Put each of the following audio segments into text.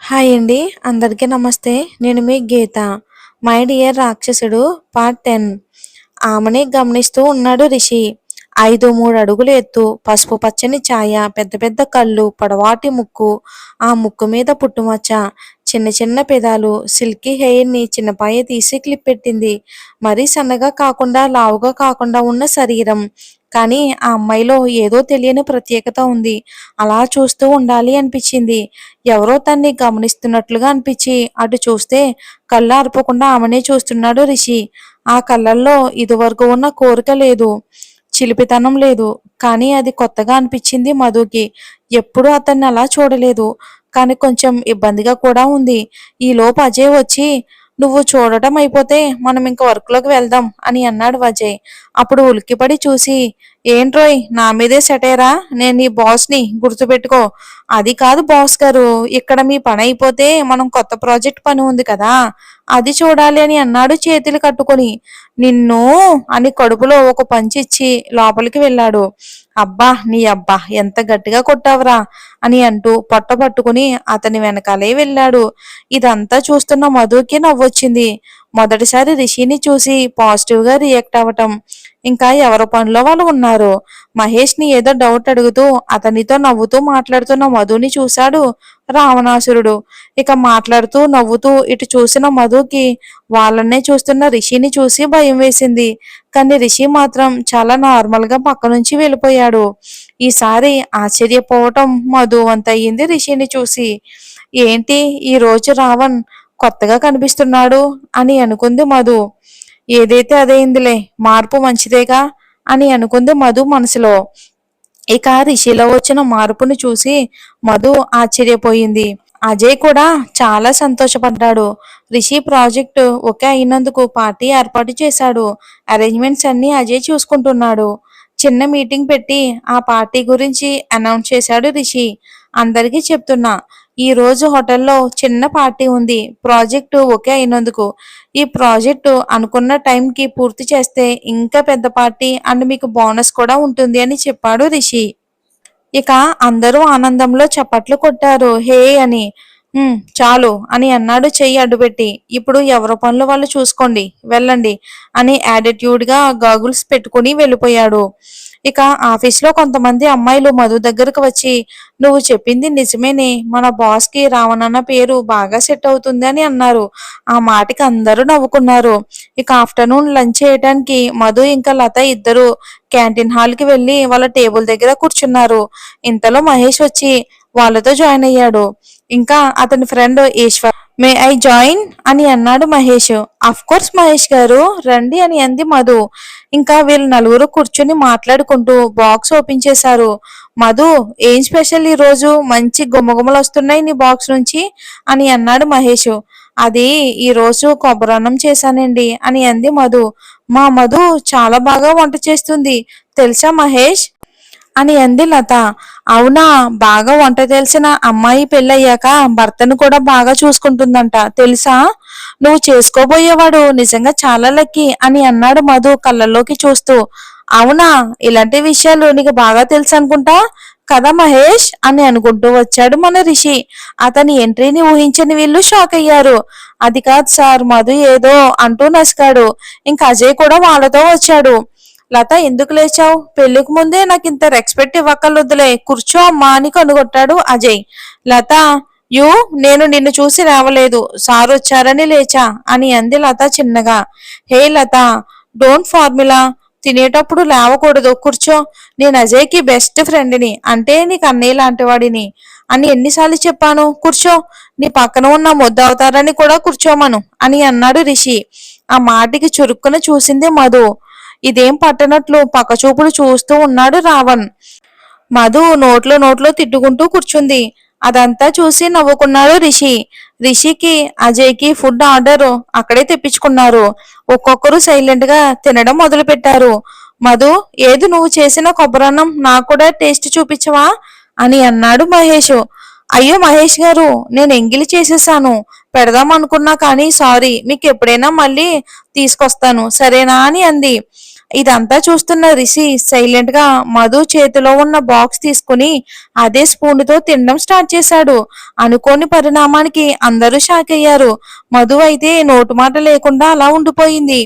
Hi అండి. అందరికీ నమస్తే. నేను మీ గీత. మై డియర్ రాక్షసుడు పార్ట్ 10. ఆమెని గమనిస్తూ ఉన్నాడు రిషి. 3 అడుగులు ఎత్తు, పసుపు పచ్చని ఛాయ, పెద్ద పెద్ద కళ్ళు, పొడవాటి ముక్కు, ఆ ముక్కు మీద పుట్టుమచ్చ, చిన్న చిన్న పెదాలు, సిల్కీ హెయిర్ని చిన్నపాయ తీసి క్లిప్ పెట్టింది. మరీ సన్నగా కాకుండా లావుగా కాకుండా ఉన్న శరీరం. కానీ ఆ అమ్మాయిలో ఏదో తెలియని ప్రత్యేకత ఉంది. అలా చూస్తూ ఉండాలి అనిపించింది. ఎవరో తన్ని గమనిస్తున్నట్లుగా అనిపించి అటు చూస్తే కళ్ళు ఆర్పకుండా ఆమెనే చూస్తున్నాడు రిషి. ఆ కళ్ళల్లో ఇదివరకు ఉన్న కోరిక లేదు, చిలిపితనం లేదు. కానీ అది కొత్తగా అనిపించింది మధుకి. ఎప్పుడూ అతన్ని అలా చూడలేదు. కానీ కొంచెం ఇబ్బందిగా కూడా ఉంది. ఈలోపు అజయ్ వచ్చి, నువ్వు చూడటం అయిపోతే మనం ఇంక వర్క్లోకి వెళ్దాం అని అన్నాడు అజయ్. అప్పుడు ఉలిక్కిపడి చూసి, ఏంట్రోయ్ నా మీదే సెటైరా? నేను నీ బాస్ని, గుర్తుపెట్టుకో. అది కాదు బాస్ గారు, ఇక్కడ మీ పని అయిపోతే మనం కొత్త ప్రాజెక్ట్ పని ఉంది కదా, అది చూడాలి అని అన్నాడు చేతులు కట్టుకొని. నిన్ను అని కడుపులో ఒక పంచిచ్చి లోపలికి వెళ్ళాడు. అబ్బా నీ అబ్బా ఎంత గట్టిగా కొట్టావురా అని అంటూ పొట్ట పట్టుకుని అతని వెనకాలే వెళ్ళాడు. ఇదంతా చూస్తున్న మధుకి నవ్వొచ్చింది. మొదటిసారి రిషిని చూసి పాజిటివ్ గా రియాక్ట్ అవ్వటం. ఇంకా ఎవరి పనిలో వాళ్ళు ఉన్నారు. మహేష్ ని ఏదో డౌట్ అడుగుతూ అతనితో నవ్వుతూ మాట్లాడుతున్న మధుని చూశాడు రావణాసురుడు. ఇక మాట్లాడుతూ నవ్వుతూ ఇటు చూసిన మధుకి వాళ్ళనే చూస్తున్న రిషిని చూసి భయం వేసింది. కానీ రిషి మాత్రం చాలా నార్మల్ గా పక్క నుంచి వెళ్ళిపోయాడు. ఈసారి ఆశ్చర్యపోవటం మధు అంతయింది రిషిని చూసి. ఏంటి ఈ రోజు రావణ్ కొత్తగా కనిపిస్తున్నాడు అని అనుకుంది మధు. ఏదైతే అదైందిలే, మార్పు మంచిదేగా అని అనుకుంది మధు మనసులో. ఇక రిషిలో వచ్చిన మార్పును చూసి మధు ఆశ్చర్యపోయింది. అజయ్ కూడా చాలా సంతోషపడ్డాడు. రిషి ప్రాజెక్టు ఒకే అయినందుకు పార్టీ ఏర్పాటు చేశాడు. అరేంజ్మెంట్స్ అన్ని అజయ్ చూసుకుంటున్నాడు. చిన్న మీటింగ్ పెట్టి ఆ పార్టీ గురించి అనౌన్స్ చేశాడు రిషి. అందరికీ చెప్తున్నా, ఈ రోజు హోటల్లో చిన్న పార్టీ ఉంది ప్రాజెక్టు ఒకే అయినందుకు. ఈ ప్రాజెక్టు అనుకున్న టైంకి పూర్తి చేస్తే ఇంకా పెద్ద పార్టీ అండ్ మీకు బోనస్ కూడా ఉంటుంది అని చెప్పాడు రిషి. ఇక అందరూ ఆనందంలో చప్పట్లు కొట్టారు హే అని. చాలు అని అన్నాడు చెయ్యి అడ్డుపెట్టి. ఇప్పుడు ఎవరి పనులు వాళ్ళు చూసుకోండి, వెళ్ళండి అని యాటిట్యూడ్ గా గాగుల్స్ పెట్టుకుని వెళ్ళిపోయాడు. ఇక ఆఫీస్లో కొంతమంది అమ్మాయిలు మధు దగ్గరకు వచ్చి, నువ్వు చెప్పింది నిజమేనే, మన బాస్ కి రావణన్న పేరు బాగా సెట్ అవుతుంది అని అన్నారు. ఆ మాటకి అందరూ నవ్వుకున్నారు. ఇక ఆఫ్టర్నూన్ లంచ్ చేయడానికి మధు ఇంకా లత ఇద్దరు క్యాంటీన్ హాల్ కి వెళ్లి వాళ్ళ టేబుల్ దగ్గర కూర్చున్నారు. ఇంతలో మహేష్ వచ్చి వాళ్ళతో జాయిన్ అయ్యాడు. ఇంకా అతని friend Eshwar. May I join అని అన్నాడు మహేష్. అఫ్ కోర్స్ మహేష్ గారు రండి అని అంది మధు. ఇంకా వీళ్ళు నలుగురు కూర్చుని మాట్లాడుకుంటూ బాక్స్ ఓపెన్ చేశారు. మధు, ఏం స్పెషల్ ఈ రోజు? మంచి గుమ్మగుమ్మలు వస్తున్నాయి నీ బాక్స్ నుంచి అని అన్నాడు మహేష్. అది ఈ రోజు కొబ్బరన్నం చేశానండి అని అంది మధు. మా మధు చాలా బాగా వంట చేస్తుంది తెలుసా మహేష్ అని అంది లత. అవునా, బాగా వంట తెలిసిన అమ్మాయి పెళ్ళయ్యాక భర్తను కూడా బాగా చూసుకుంటుందంట తెలుసా? నువ్వు చేసుకోబోయేవాడు నిజంగా చాలా లక్కీ అని అన్నాడు మధు కళ్ళల్లోకి చూస్తూ. అవునా, ఇలాంటి విషయాలు నీకు బాగా తెలుసు అనుకుంటా కదా మహేష్ అని అనుకుంటూ వచ్చాడు మన రిషి. అతని ఎంట్రీని ఊహించని వీళ్ళు షాక్ అయ్యారు. అది కాదు సార్, మధు ఏదో అంటూ నసికాడు. ఇంకా అజయ్ కూడా వాళ్ళతో వచ్చాడు. లత, ఎందుకు లేచావు? పెళ్లికి ముందే నాకు ఇంత రెస్పెక్ట్ ఇవ్వక్కర్లొద్దులే, కూర్చో అమ్మా అని కనుగొట్టాడు అజయ్. లత, నేను నిన్ను చూసి రావలేదు, సార్ వచ్చారని లేచా అని అంది లత చిన్నగా. హే లత, డోంట్ ఫార్ములా, తినేటప్పుడు లేవకూడదు, కూర్చో. నేను అజయ్కి బెస్ట్ ఫ్రెండ్ని, అంటే నీకు అన్నయ్య లాంటి వాడిని అని ఎన్నిసార్లు చెప్పాను, కూర్చో. నీ పక్కన ఉన్న ముద్ద అవుతారని కూడా కూర్చోమను అని అన్నాడు రిషి. ఆ మాటికి చురుక్కున చూసింది మధు. ఇదేం పట్టనట్లు పక్కచూపులు చూస్తూ ఉన్నాడు రావణ్. మధు నోట్లో తిట్టుకుంటూ కూర్చుంది. అదంతా చూసి నవ్వుకున్నాడు రిషి. రిషికి అజయ్కి ఫుడ్ ఆర్డర్ అక్కడే తెప్పించుకున్నారు. ఒక్కొక్కరు సైలెంట్ గా తినడం మొదలు పెట్టారు. మధు, ఏది నువ్వు చేసిన కొబ్బరన్నం నాకు కూడా టేస్ట్ చూపించవా అని అన్నాడు మహేష్. అయ్యో మహేష్ గారు, నేను ఎంగిలి చేసేసాను, పెడదాం అనుకున్నా కానీ సారీ, మీకు ఎప్పుడైనా మళ్ళీ తీసుకొస్తాను సరేనా అని అంది. ఇదంతా చూస్తున్న రిషి సైలెంట్ గా మధు చేతిలో ఉన్న బాక్స్ తీసుకుని అదే స్పూన్ తో తినడం స్టార్ట్ చేశాడు. అనుకోని పరిణామానికి అందరూ షాక్ అయ్యారు. మధు అయితే నోటు మాట లేకుండా అలా ఉండిపోయింది.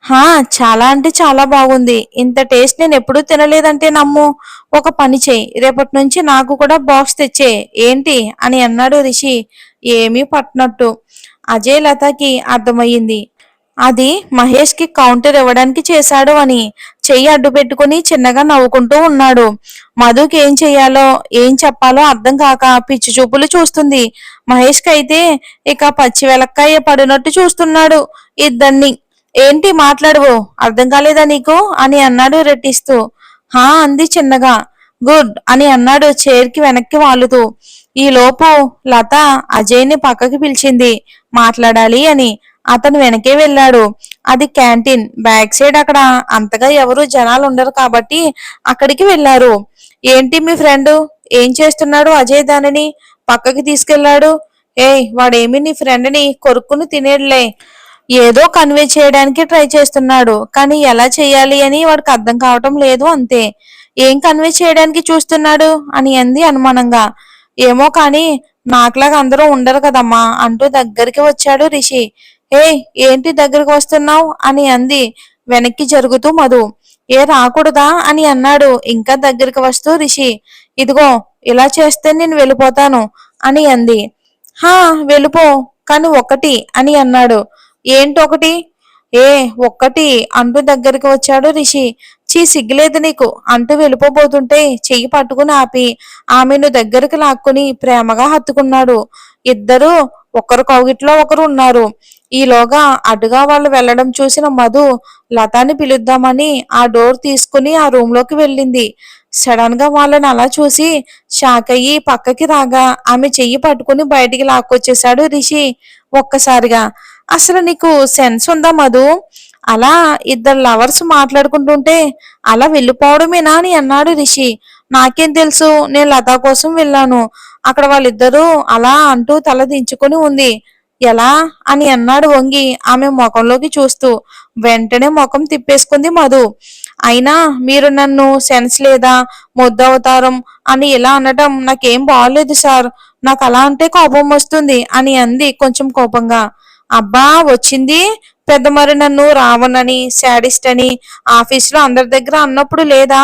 హా! చాలా అంటే చాలా బాగుంది. ఇంత టేస్ట్ నేను ఎప్పుడూ తినలేదంటే నమ్ము. ఒక పని చెయ్యి. రేపటి నుంచి నాకు కూడా బాక్స్ తెచ్చేయ్. ఏంటి? అని అన్నాడు రిషి ఏమీ పట్టనట్టు. అజయ్, లతకి అర్థమయ్యింది. అది మహేష్ కి కౌంటర్ ఇవ్వడానికి చేశాడు అని. చెయ్యి అడ్డు పెట్టుకుని చిన్నగా నవ్వుకుంటూ ఉన్నాడు. మధుకి ఏం చెయ్యాలో ఏం చెప్పాలో అర్థం కాక పిచ్చి చూపులు చూస్తుంది. మహేష్ కి అయితే ఇక పచ్చి వెలక్కాయ పడినట్టు చూస్తున్నాడు ఇద్దరిని. ఏంటి మాట్లాడవు? అర్థం కాలేదా నీకు? అని అన్నాడు రెట్టిస్తూ. హా అంది చిన్నగా. గుడ్ అని అన్నాడు చైర్ కి వెనక్కి వాలుతూ. ఈలోపు లత అజయ్ని పక్కకి పిలిచింది మాట్లాడాలి అని. అతను వెనకే వెళ్ళాడు. అది క్యాంటీన్ బ్యాక్ సైడ్. అక్కడ అంతగా ఎవరు జనాలు ఉండరు కాబట్టి అక్కడికి వెళ్ళారు. ఏంటి మీ ఫ్రెండ్ ఏం చేస్తున్నాడు? అజయ్ దానిని పక్కకి తీసుకెళ్లాడు. ఏయ్, వాడేమి నీ ఫ్రెండ్ని కొరుక్కుని తినేడులే. ఏదో కన్వే చేయడానికి ట్రై చేస్తున్నాడు. కానీ ఎలా చెయ్యాలి అని వాడికి అర్థం కావటం లేదు అంతే. ఏం కన్వే చేయడానికి చూస్తున్నాడు అని అంది అనుమానంగా. ఏమో కానీ నాకులాగా అందరూ ఉండరు కదమ్మా అంటూ దగ్గరికి వచ్చాడు రిషి. ఏయ్, ఏంటి దగ్గరికి వస్తున్నావు అని అంది వెనక్కి జరుగుతూ మధు. ఏ రాకూడదా అని అన్నాడు ఇంకా దగ్గరికి వస్తూ రిషి. ఇదిగో ఇలా చేస్తే నేను వెళ్ళిపోతాను అని అంది. హా వెళ్ళిపో, కానీ ఒకటి అని అన్నాడు. ఏంటొకటి? ఏ ఒక్కటి అంటూ దగ్గరికి వచ్చాడు రిషి. చీ సిగ్గులేదు నీకు అంటూ వెళ్ళిపోబోతుంటే చెయ్యి పట్టుకుని ఆపి ఆమెను దగ్గరికి లాక్కుని ప్రేమగా హత్తుకున్నాడు. ఇద్దరు ఒకరు కౌగిట్లో ఒకరు ఉన్నారు. ఈలోగా అటుగా వాళ్ళు వెళ్ళడం చూసిన మధు లతాని పిలుద్దామని ఆ డోర్ తీసుకుని ఆ రూమ్ లోకి వెళ్ళింది. సడన్ గా వాళ్ళని అలా చూసి షాక్ అయ్యి పక్కకి రాగా ఆమె చెయ్యి పట్టుకుని బయటికి లాక్కొచ్చేశాడు రిషి ఒక్కసారిగా. అసలు నీకు సెన్స్ ఉందా మధు? అలా ఇద్దరు లవర్స్ మాట్లాడుకుంటుంటే అలా వెళ్ళిపోవడమేనా అని అన్నాడు రిషి. నాకేం తెలుసు, నేను లతా కోసం వెళ్ళాను. అక్కడ వాళ్ళిద్దరూ అలా అంటూ తల దించుకుని ఉంది. ఎలా అని అన్నాడు వంగి ఆమె ముఖంలోకి చూస్తూ. వెంటనే ముఖం తిప్పేసుకుంది మధు. అయినా మీరు నన్ను సెన్స్ లేదా ముద్దవతారం అని ఇలా అనటం నాకేం బాగలేదు సార్. నాకు అలా అంటే కోపం వస్తుంది అని అంది కొంచెం కోపంగా. అబ్బా వచ్చింది పెద్ద, మరి నన్ను రావణని శాడిస్ట్ అని ఆఫీసులో అందరి దగ్గర అన్నప్పుడు లేదా?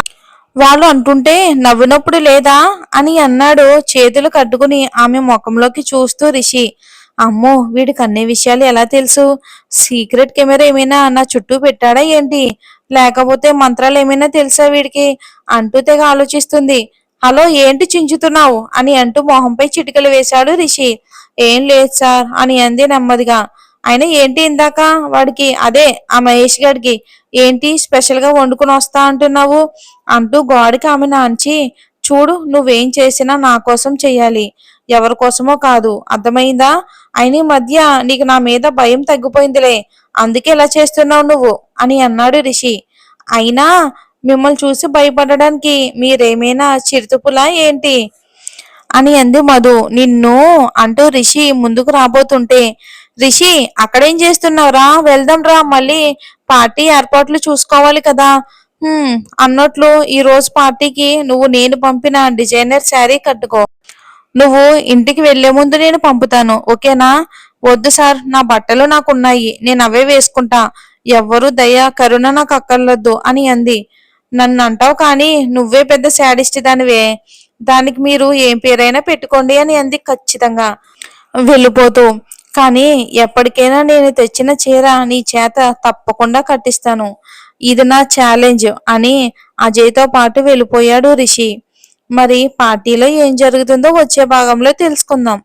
వాళ్ళు అంటుంటే నవ్వినప్పుడు లేదా అని అన్నాడు చేతులు కట్టుకుని ఆమె ముఖంలోకి చూస్తూ రిషి. అమ్మో, వీడికి అన్ని విషయాలు ఎలా తెలుసు? సీక్రెట్ కెమెరా ఏమైనా నా చుట్టూ పెట్టాడా ఏంటి? లేకపోతే మంత్రాలు ఏమైనా తెలుసా వీడికి అంటూ తెగ ఆలోచిస్తుంది. హలో, ఏంటి చించుతున్నావు అని అంటూ మొహంపై చిటికలు వేశాడు రిషి. ఏం లేదు సార్ అని అంది నెమ్మదిగా. అయినా ఏంటి ఇందాక వాడికి, అదే ఆ మహేష్ గాడికి ఏంటి స్పెషల్ గా వండుకుని వస్తా అంటున్నావు అంటూ గోడకి ఆమె నాంచి. చూడు, నువ్వేం చేసినా నా కోసం చెయ్యాలి, ఎవరి కోసమో కాదు, అర్థమైందా? అయిన ఈ మధ్య నీకు నా మీద భయం తగ్గిపోయిందిలే, అందుకే ఇలా చేస్తున్నావు నువ్వు అని అన్నాడు రిషి. అయినా మిమ్మల్ని చూసి భయపడడానికి మీరేమైనా చిరుతుపులా ఏంటి అని అంది మధు. నిన్ను అంటూ రిషి ముందుకు రాబోతుంటే, రిషి అక్కడేం చేస్తున్నావురా, వెళ్దాం రా, మళ్ళీ పార్టీ ఏర్పాట్లు చూసుకోవాలి కదా. అన్నట్లు ఈ రోజు పార్టీకి నువ్వు నేను పంపిన డిజైనర్ శారీ కట్టుకో. నువ్వు ఇంటికి వెళ్లే ముందు నేను పంపుతాను, ఓకేనా? వద్దు సార్, నా బట్టలు నాకున్నాయి, నేను అవే వేసుకుంటా. ఎవ్వరూ దయ కరుణ నాకు అక్కర్లేదు అని అంది. నన్ను అంటావు కానీ నువ్వే పెద్ద శాడిస్ట్ దానివే. దానికి మీరు ఏం పేరైనా పెట్టుకోండి అని అంది ఖచ్చితంగా వెళ్ళిపోతూ. కానీ ఎప్పటికైనా నేను తెచ్చిన చీర నీ చేత తప్పకుండా కట్టిస్తాను, ఇది నా ఛాలెంజ్ అని అజయ్తో పాటు వెళ్ళిపోయాడు రిషి. మరి పార్టీలో ఏం జరుగుతుందో వచ్చే భాగంలో తెలుసుకుందాం.